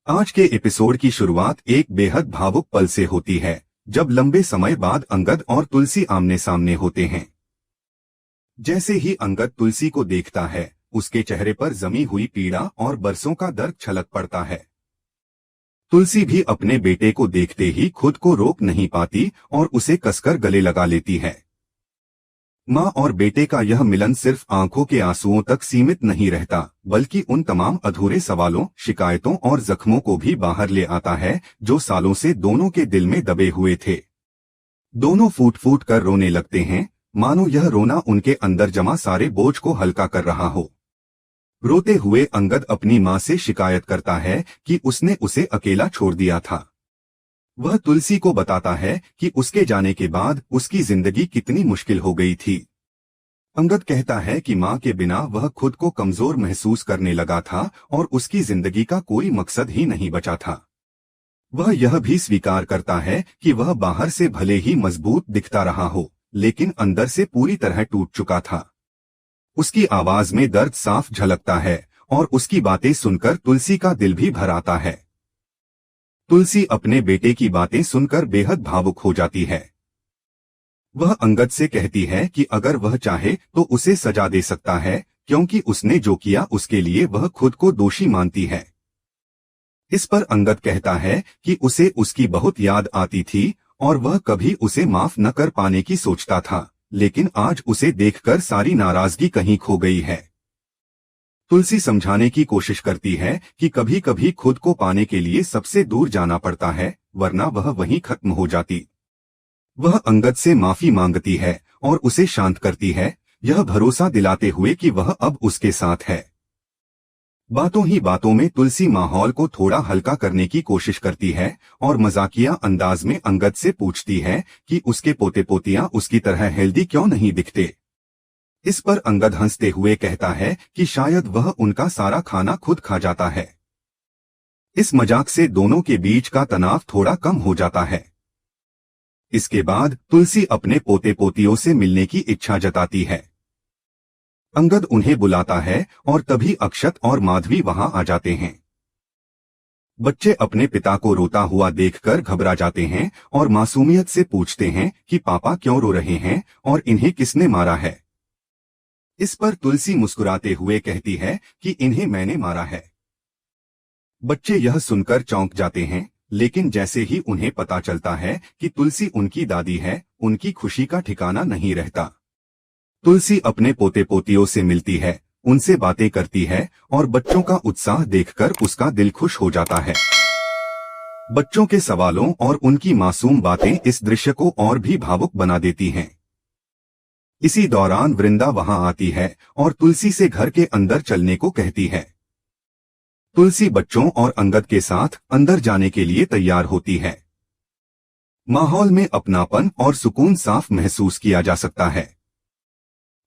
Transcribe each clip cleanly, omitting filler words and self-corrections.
आज के एपिसोड की शुरुआत एक बेहद भावुक पल से होती है, जब लंबे समय बाद अंगद और तुलसी आमने सामने होते हैं। जैसे ही अंगद तुलसी को देखता है, उसके चेहरे पर जमी हुई पीड़ा और बरसों का दर्द छलक पड़ता है। तुलसी भी अपने बेटे को देखते ही खुद को रोक नहीं पाती और उसे कसकर गले लगा लेती है। माँ और बेटे का यह मिलन सिर्फ आंखों के आंसुओं तक सीमित नहीं रहता, बल्कि उन तमाम अधूरे सवालों, शिकायतों और जख्मों को भी बाहर ले आता है जो सालों से दोनों के दिल में दबे हुए थे। दोनों फूट फूट कर रोने लगते हैं, मानो यह रोना उनके अंदर जमा सारे बोझ को हल्का कर रहा हो। रोते हुए अंगद अपनी माँ से शिकायत करता है कि उसने उसे अकेला छोड़ दिया था। वह तुलसी को बताता है कि उसके जाने के बाद उसकी जिंदगी कितनी मुश्किल हो गई थी। अंगद कहता है कि माँ के बिना वह खुद को कमजोर महसूस करने लगा था और उसकी जिंदगी का कोई मकसद ही नहीं बचा था। वह यह भी स्वीकार करता है कि वह बाहर से भले ही मजबूत दिखता रहा हो, लेकिन अंदर से पूरी तरह टूट चुका था। उसकी आवाज में दर्द साफ झलकता है और उसकी बातें सुनकर तुलसी का दिल भी भर आता है। तुलसी अपने बेटे की बातें सुनकर बेहद भावुक हो जाती है। वह अंगद से कहती है कि अगर वह चाहे तो उसे सजा दे सकता है, क्योंकि उसने जो किया उसके लिए वह खुद को दोषी मानती है। इस पर अंगद कहता है कि उसे उसकी बहुत याद आती थी और वह कभी उसे माफ न कर पाने की सोचता था, लेकिन आज उसे देखकर सारी नाराजगी कहीं खो गई है। तुलसी समझाने की कोशिश करती है कि कभी कभी खुद को पाने के लिए सबसे दूर जाना पड़ता है, वरना वह वहीं खत्म हो जाती। वह अंगद से माफी मांगती है और उसे शांत करती है, यह भरोसा दिलाते हुए कि वह अब उसके साथ है। बातों ही बातों में तुलसी माहौल को थोड़ा हल्का करने की कोशिश करती है और मजाकिया अंदाज में अंगद से पूछती है कि उसके पोते पोतियां उसकी तरह हेल्दी क्यों नहीं दिखते। इस पर अंगद हंसते हुए कहता है कि शायद वह उनका सारा खाना खुद खा जाता है। इस मजाक से दोनों के बीच का तनाव थोड़ा कम हो जाता है। इसके बाद तुलसी अपने पोते पोतियों से मिलने की इच्छा जताती है। अंगद उन्हें बुलाता है और तभी अक्षत और माधवी वहां आ जाते हैं। बच्चे अपने पिता को रोता हुआ देखकर घबरा जाते हैं और मासूमियत से पूछते हैं कि पापा क्यों रो रहे हैं और इन्हें किसने मारा है। इस पर तुलसी मुस्कुराते हुए कहती है कि इन्हें मैंने मारा है। बच्चे यह सुनकर चौंक जाते हैं, लेकिन जैसे ही उन्हें पता चलता है कि तुलसी उनकी दादी है, उनकी खुशी का ठिकाना नहीं रहता। तुलसी अपने पोते पोतियों से मिलती है, उनसे बातें करती है और बच्चों का उत्साह देखकर उसका दिल खुश हो जाता है। बच्चों के सवालों और उनकी मासूम बातें इस दृश्य को और भी भावुक बना देती हैं। इसी दौरान वृंदा वहां आती है और तुलसी से घर के अंदर चलने को कहती है। तुलसी बच्चों और अंगद के साथ अंदर जाने के लिए तैयार होती है। माहौल में अपनापन और सुकून साफ महसूस किया जा सकता है।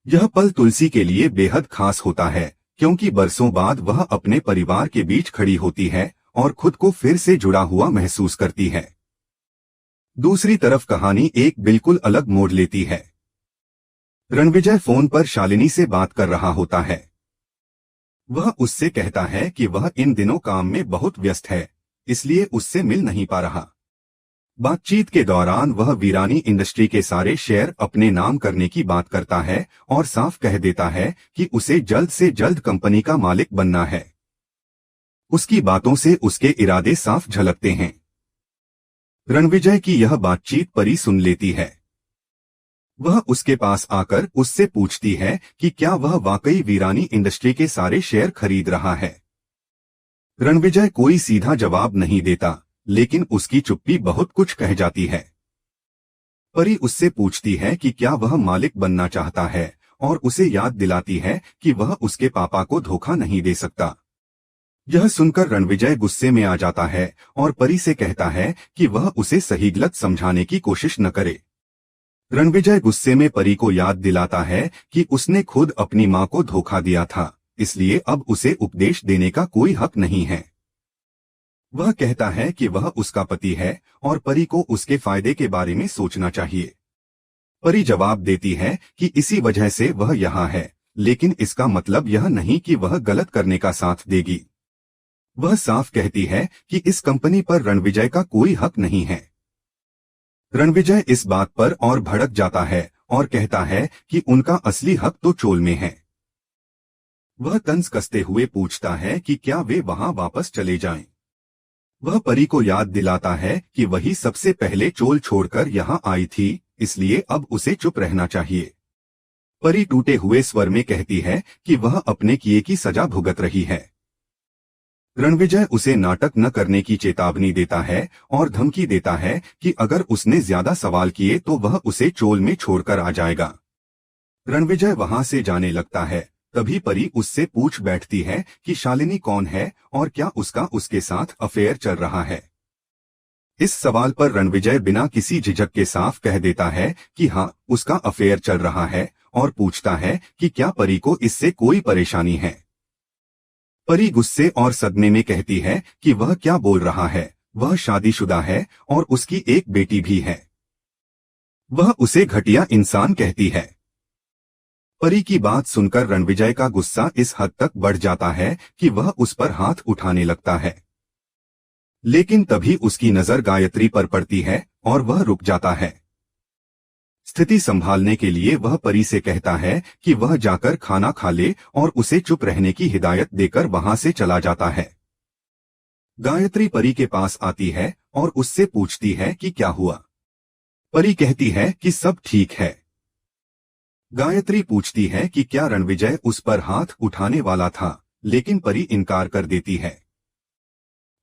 यह पल तुलसी के लिए बेहद खास होता है, क्योंकि बरसों बाद वह अपने परिवार के बीच खड़ी होती है और खुद को फिर से जुड़ा हुआ महसूस करती है। दूसरी तरफ कहानी एक बिल्कुल अलग मोड़ लेती है। रणविजय फोन पर शालिनी से बात कर रहा होता है। वह उससे कहता है कि वह इन दिनों काम में बहुत व्यस्त है, इसलिए उससे मिल नहीं पा रहा। बातचीत के दौरान वह वीरानी इंडस्ट्री के सारे शेयर अपने नाम करने की बात करता है और साफ कह देता है कि उसे जल्द से जल्द कंपनी का मालिक बनना है। उसकी बातों से उसके इरादे साफ झलकते हैं। रणविजय की यह बातचीत परी सुन लेती है। वह उसके पास आकर उससे पूछती है कि क्या वह वाकई वीरानी इंडस्ट्री के सारे शेयर खरीद रहा है। रणविजय कोई सीधा जवाब नहीं देता, लेकिन उसकी चुप्पी बहुत कुछ कह जाती है। परी उससे पूछती है कि क्या वह मालिक बनना चाहता है और उसे याद दिलाती है कि वह उसके पापा को धोखा नहीं दे सकता। यह सुनकर रणविजय गुस्से में आ जाता है और परी से कहता है कि वह उसे सही गलत समझाने की कोशिश न करे। रणविजय गुस्से में परी को याद दिलाता है कि उसने खुद अपनी मां को धोखा दिया था, इसलिए अब उसे उपदेश देने का कोई हक नहीं है। वह कहता है कि वह उसका पति है और परी को उसके फायदे के बारे में सोचना चाहिए। परी जवाब देती है कि इसी वजह से वह यहाँ है, लेकिन इसका मतलब यह नहीं कि वह गलत करने का साथ देगी। वह साफ कहती है कि इस कंपनी पर रणविजय का कोई हक नहीं है। रणविजय इस बात पर और भड़क जाता है और कहता है कि उनका असली हक तो चोल में है। वह तंज कसते हुए पूछता है कि क्या वे वहां वापस चले जाएं। वह परी को याद दिलाता है कि वही सबसे पहले चोल छोड़कर यहां आई थी, इसलिए अब उसे चुप रहना चाहिए। परी टूटे हुए स्वर में कहती है कि वह अपने किए की सजा भुगत रही है। रणविजय उसे नाटक न करने की चेतावनी देता है और धमकी देता है कि अगर उसने ज्यादा सवाल किए तो वह उसे चोल में छोड़कर आ जाएगा। रणविजय वहां से जाने लगता है। तभी परी उससे पूछ बैठती है कि शालिनी कौन है और क्या उसका उसके साथ अफेयर चल रहा है। इस सवाल पर रणविजय बिना किसी झिझक के साफ कह देता है कि हाँ, उसका अफेयर चल रहा है और पूछता है कि क्या परी को इससे कोई परेशानी है। परी गुस्से और सदमे में कहती है कि वह क्या बोल रहा है, वह शादीशुदा है और उसकी एक बेटी भी है। वह उसे घटिया इंसान कहती है। परी की बात सुनकर रणविजय का गुस्सा इस हद तक बढ़ जाता है कि वह उस पर हाथ उठाने लगता है। लेकिन तभी उसकी नजर गायत्री पर पड़ती है और वह रुक जाता है। स्थिति संभालने के लिए वह परी से कहता है कि वह जाकर खाना खा ले और उसे चुप रहने की हिदायत देकर वहां से चला जाता है। गायत्री परी के पास आती है और उससे पूछती है कि क्या हुआ। परी कहती है कि सब ठीक है। गायत्री पूछती है कि क्या रणविजय उस पर हाथ उठाने वाला था, लेकिन परी इनकार कर देती है।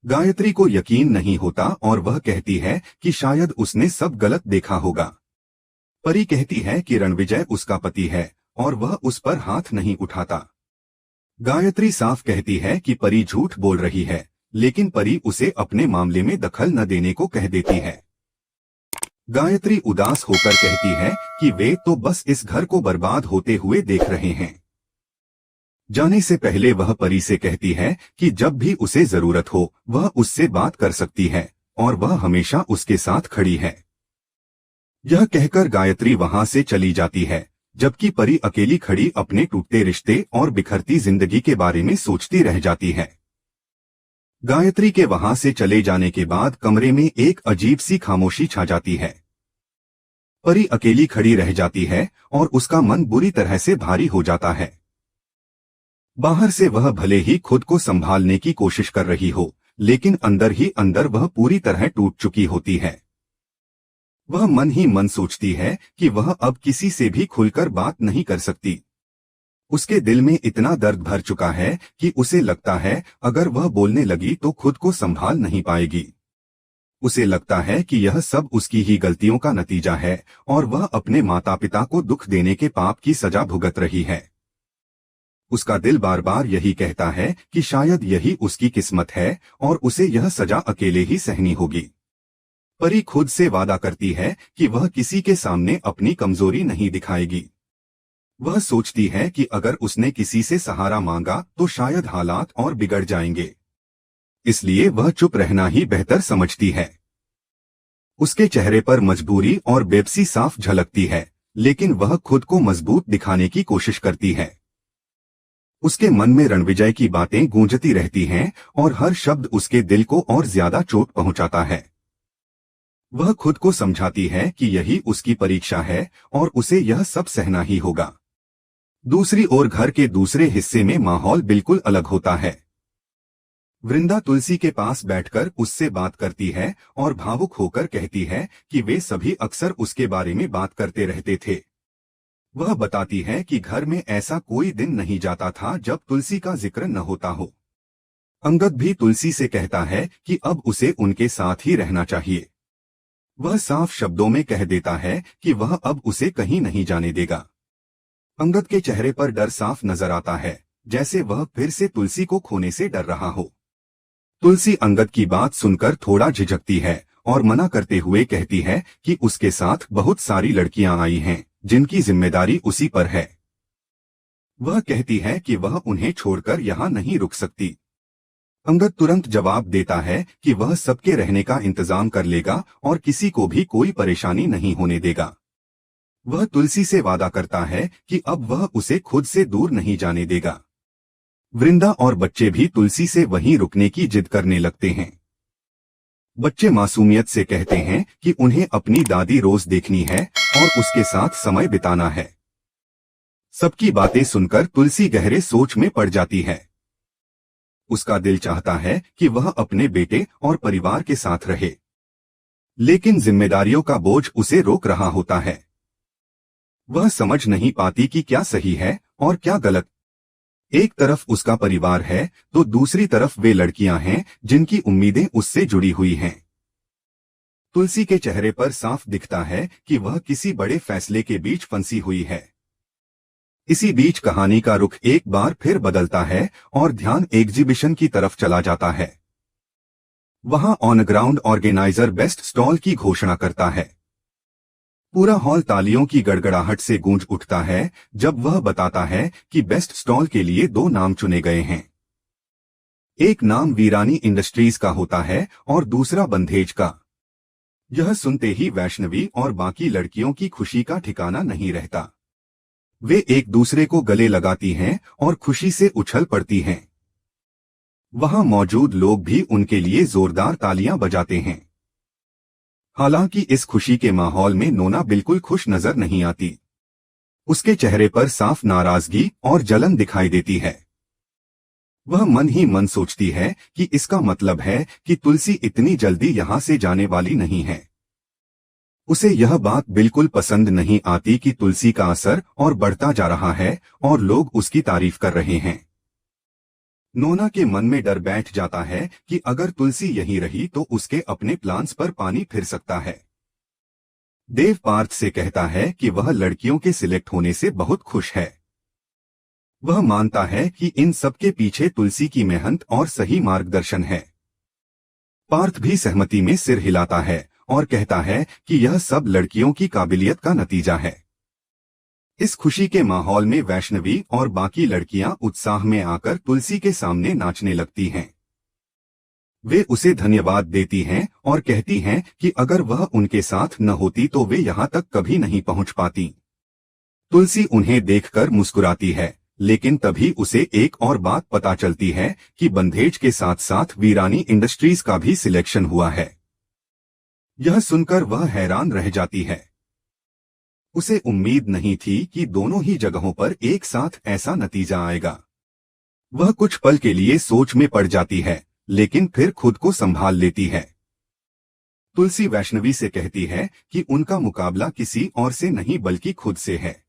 गायत्री को यकीन नहीं होता और वह कहती है कि शायद उसने सब गलत देखा होगा। परी कहती है कि रणविजय उसका पति है और वह उस पर हाथ नहीं उठाता। गायत्री साफ कहती है कि परी झूठ बोल रही है, लेकिन परी उसे अपने मामले में दखल न देने को कह देती है। गायत्री उदास होकर कहती है कि वे तो बस इस घर को बर्बाद होते हुए देख रहे हैं। जाने से पहले वह परी से कहती है कि जब भी उसे जरूरत हो वह उससे बात कर सकती है और वह हमेशा उसके साथ खड़ी है। यह कहकर गायत्री वहां से चली जाती है, जबकि परी अकेली खड़ी अपने टूटते रिश्ते और बिखरती जिंदगी के बारे में सोचती रह जाती है। गायत्री के वहां से चले जाने के बाद कमरे में एक अजीब सी खामोशी छा जाती है। परी अकेली खड़ी रह जाती है और उसका मन बुरी तरह से भारी हो जाता है। बाहर से वह भले ही खुद को संभालने की कोशिश कर रही हो, लेकिन अंदर ही अंदर वह पूरी तरह टूट चुकी होती है। वह मन ही मन सोचती है कि वह अब किसी से भी खुलकर बात नहीं कर सकती। उसके दिल में इतना दर्द भर चुका है कि उसे लगता है अगर वह बोलने लगी तो खुद को संभाल नहीं पाएगी। उसे लगता है कि यह सब उसकी ही गलतियों का नतीजा है और वह अपने माता पिता को दुख देने के पाप की सजा भुगत रही है। उसका दिल बार बार यही कहता है कि शायद यही उसकी किस्मत है और उसे यह सजा अकेले ही सहनी होगी। परी खुद से वादा करती है कि वह किसी के सामने अपनी कमजोरी नहीं दिखाएगी। वह सोचती है कि अगर उसने किसी से सहारा मांगा तो शायद हालात और बिगड़ जाएंगे, इसलिए वह चुप रहना ही बेहतर समझती है। उसके चेहरे पर मजबूरी और बेबसी साफ झलकती है, लेकिन वह खुद को मजबूत दिखाने की कोशिश करती है। उसके मन में रणविजय की बातें गूंजती रहती हैं और हर शब्द उसके दिल को और ज्यादा चोट पहुंचाता है। वह खुद को समझाती है कि यही उसकी परीक्षा है और उसे यह सब सहना ही होगा। दूसरी ओर घर के दूसरे हिस्से में माहौल बिल्कुल अलग होता है। वृंदा तुलसी के पास बैठकर उससे बात करती है और भावुक होकर कहती है कि वे सभी अक्सर उसके बारे में बात करते रहते थे। वह बताती है कि घर में ऐसा कोई दिन नहीं जाता था जब तुलसी का जिक्र न होता हो। अंगद भी तुलसी से कहता है कि अब उसे उनके साथ ही रहना चाहिए। वह साफ शब्दों में कह देता है कि वह अब उसे कहीं नहीं जाने देगा। अंगद के चेहरे पर डर साफ नजर आता है, जैसे वह फिर से तुलसी को खोने से डर रहा हो। तुलसी अंगद की बात सुनकर थोड़ा झिझकती है और मना करते हुए कहती है कि उसके साथ बहुत सारी लड़कियां आई हैं, जिनकी जिम्मेदारी उसी पर है। वह कहती है कि वह उन्हें छोड़कर यहाँ नहीं रुक सकती। अंगद तुरंत जवाब देता है कि वह सबके रहने का इंतजाम कर लेगा और किसी को भी कोई परेशानी नहीं होने देगा। वह तुलसी से वादा करता है कि अब वह उसे खुद से दूर नहीं जाने देगा। वृंदा और बच्चे भी तुलसी से वहीं रुकने की जिद करने लगते हैं। बच्चे मासूमियत से कहते हैं कि उन्हें अपनी दादी रोज देखनी है और उसके साथ समय बिताना है। सबकी बातें सुनकर तुलसी गहरे सोच में पड़ जाती है। उसका दिल चाहता है कि वह अपने बेटे और परिवार के साथ रहे, लेकिन जिम्मेदारियों का बोझ उसे रोक रहा होता है। वह समझ नहीं पाती कि क्या सही है और क्या गलत। एक तरफ उसका परिवार है तो दूसरी तरफ वे लड़कियां हैं जिनकी उम्मीदें उससे जुड़ी हुई हैं। तुलसी के चेहरे पर साफ दिखता है कि वह किसी बड़े फैसले के बीच फंसी हुई है। इसी बीच कहानी का रुख एक बार फिर बदलता है और ध्यान एग्जीबिशन की तरफ चला जाता है। वहां on ground organiser best stall की घोषणा करता है। पूरा हॉल तालियों की गड़गड़ाहट से गूंज उठता है जब वह बताता है कि बेस्ट स्टॉल के लिए 2 नाम चुने गए हैं। एक नाम वीरानी इंडस्ट्रीज का होता है और दूसरा बंधेज का। यह सुनते ही वैष्णवी और बाकी लड़कियों की खुशी का ठिकाना नहीं रहता। वे एक दूसरे को गले लगाती हैं और खुशी से उछल पड़ती हैं। वहां मौजूद लोग भी उनके लिए जोरदार तालियां बजाते हैं। हालांकि इस खुशी के माहौल में नोना बिल्कुल खुश नजर नहीं आती। उसके चेहरे पर साफ नाराजगी और जलन दिखाई देती है। वह मन ही मन सोचती है कि इसका मतलब है कि तुलसी इतनी जल्दी यहां से जाने वाली नहीं है। उसे यह बात बिल्कुल पसंद नहीं आती कि तुलसी का असर और बढ़ता जा रहा है और लोग उसकी तारीफ कर रहे हैं। नोना के मन में डर बैठ जाता है कि अगर तुलसी यहीं रही तो उसके अपने प्लान्स पर पानी फिर सकता है। देव पार्थ से कहता है कि वह लड़कियों के सिलेक्ट होने से बहुत खुश है। वह मानता है कि इन सब के पीछे तुलसी की मेहनत और सही मार्गदर्शन है। पार्थ भी सहमति में सिर हिलाता है और कहता है कि यह सब लड़कियों की काबिलियत का नतीजा है। इस खुशी के माहौल में वैष्णवी और बाकी लड़कियां उत्साह में आकर तुलसी के सामने नाचने लगती हैं। वे उसे धन्यवाद देती हैं और कहती हैं कि अगर वह उनके साथ न होती तो वे यहां तक कभी नहीं पहुंच पाती। तुलसी उन्हें देखकर मुस्कुराती है, लेकिन तभी उसे एक और बात पता चलती है कि बंधेज के साथ साथ वीरानी इंडस्ट्रीज का भी सिलेक्शन हुआ है। यह सुनकर वह हैरान रह जाती है। उसे उम्मीद नहीं थी कि दोनों ही जगहों पर एक साथ ऐसा नतीजा आएगा। वह कुछ पल के लिए सोच में पड़ जाती है, लेकिन फिर खुद को संभाल लेती है। तुलसी वैष्णवी से कहती है कि उनका मुकाबला किसी और से नहीं बल्कि खुद से है।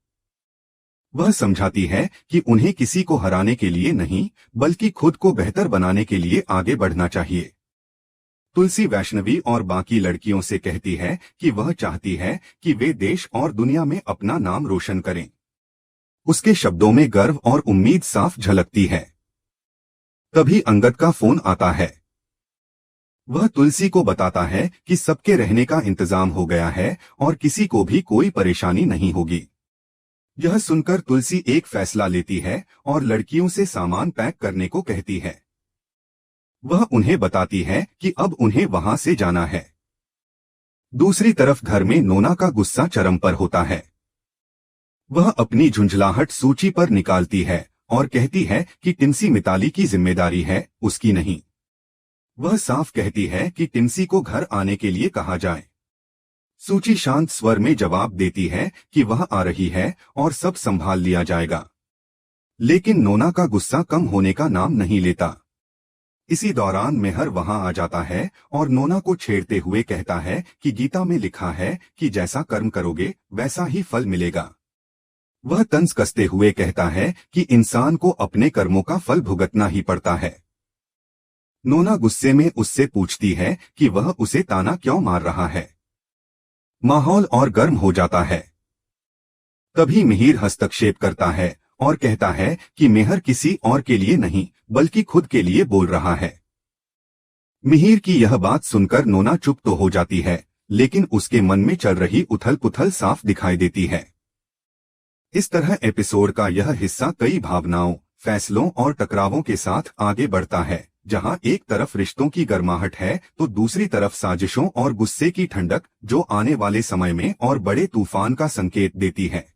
वह समझाती है कि उन्हें किसी को हराने के लिए नहीं बल्कि खुद को बेहतर बनाने के लिए आगे बढ़ना चाहिए। तुलसी वैष्णवी और बाकी लड़कियों से कहती है कि वह चाहती है कि वे देश और दुनिया में अपना नाम रोशन करें। उसके शब्दों में गर्व और उम्मीद साफ झलकती है। तभी अंगद का फोन आता है। वह तुलसी को बताता है कि सबके रहने का इंतजाम हो गया है और किसी को भी कोई परेशानी नहीं होगी। यह सुनकर तुलसी एक फैसला लेती है और लड़कियों से सामान पैक करने को कहती है। वह उन्हें बताती है कि अब उन्हें वहां से जाना है। दूसरी तरफ घर में नोना का गुस्सा चरम पर होता है। वह अपनी झुंझलाहट सूची पर निकालती है और कहती है कि टिम्सी मिताली की जिम्मेदारी है, उसकी नहीं। वह साफ कहती है कि टिम्सी को घर आने के लिए कहा जाए। सूची शांत स्वर में जवाब देती है कि वह आ रही है और सब संभाल लिया जाएगा। लेकिन नोना का गुस्सा कम होने का नाम नहीं लेता। इसी दौरान मेहर वहां आ जाता है और नोना को छेड़ते हुए कहता है कि गीता में लिखा है कि जैसा कर्म करोगे वैसा ही फल मिलेगा। वह तंज कसते हुए कहता है कि इंसान को अपने कर्मों का फल भुगतना ही पड़ता है। नोना गुस्से में उससे पूछती है कि वह उसे ताना क्यों मार रहा है। माहौल और गर्म हो जाता है। तभी मिहिर हस्तक्षेप करता है और कहता है कि मेहर किसी और के लिए नहीं बल्कि खुद के लिए बोल रहा है। मिहिर की यह बात सुनकर नोना चुप तो हो जाती है, लेकिन उसके मन में चल रही उथल पुथल साफ दिखाई देती है। इस तरह एपिसोड का यह हिस्सा कई भावनाओं, फैसलों और टकरावों के साथ आगे बढ़ता है, जहां एक तरफ रिश्तों की गर्माहट है तो दूसरी तरफ साजिशों और गुस्से की ठंडक जो आने वाले समय में और बड़े तूफान का संकेत देती है।